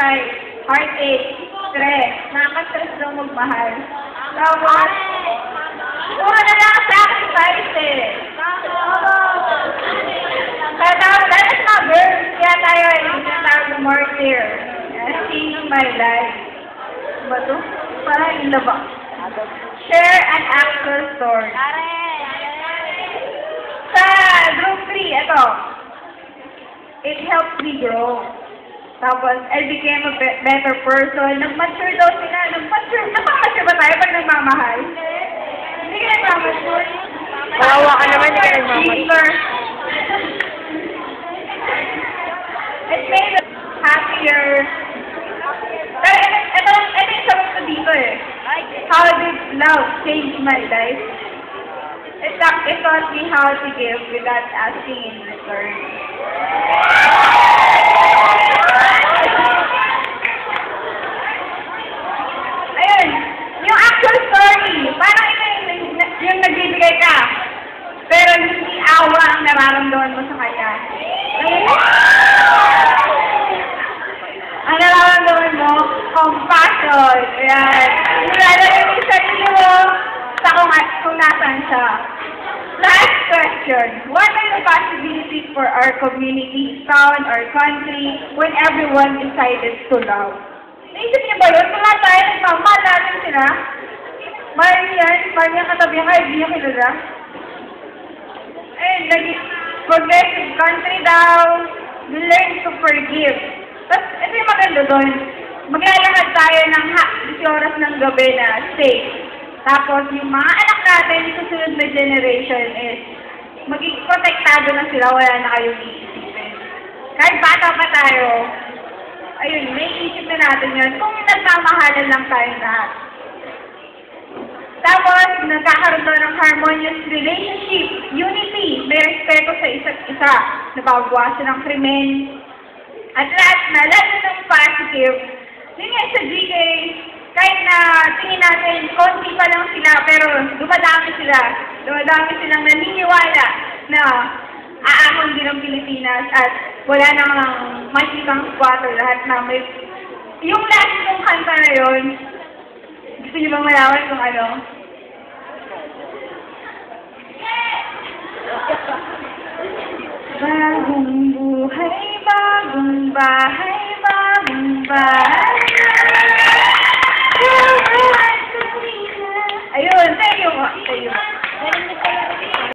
like heartache, stress, nakaka-stress daw magmahal. Tapos, puro na lang sacrifice eh. Kaya tawag, that is not girls. Kaya tayo ay tinatawag na martyr. Seeing my life. Ba ito? Parang yun na ba? Share an actual story. Sa group 3, ito. It helped me grow. Tapos, I became a better person. Nag-mature daw sila. Nag-mature. Napaka-mature ba tayo pag nagmamahal? Hindi ka nagmamature. Kawawa ka naman, hindi ka nagmamature. It made us happier. Pero ito yung sagot ko dito eh. How did love change my life? It taught me how to give without asking in return. Ayun, yung actual story. Parang ito yung nagbibigay ka. Pero hindi awa ang nararamdaman mo sa kanya. Ang nararamdaman mo, compassion. Ayan. Nilalagay mo yung sarili mo sa kung nasaan siya. Last question. What are the possibilities for our community, town, or country when everyone decided to love? Naisip niyo ba yun? Kung lahat tayo nagmamahal natin sila, Marian katabi ka, hindi niyo kilala. Ayun, progressive country daw, we learn to forgive. Tapos, ito yung maganda doon. Maglalakad tayo ng 10 oras ng gabi na safe. Tapos, yung mga anak natin, yung susunod na generation is, maging protektado na sila, wala na kayong iisipin. Kahit bata pa tayo, ayun, may isip na natin yun, kung nagmamahalan lang tayong lahat. Tapos, nagkakaroon doon ng harmonious relationship, unity, may respeto sa isa't isa, nababawasan ng krimen. At last na, lalo ng positive, yun nga sa GK, kahit na tingin natin, konti pa lang sila, pero dumadami silang naniniwala na aahon din ang Pilipinas at wala namang makikitang squatter lahat na may... Yung last kong kanta na yun, gusto niyo bang malaman kung ano? Bagong buhay, bagong bahay, bagong bahay.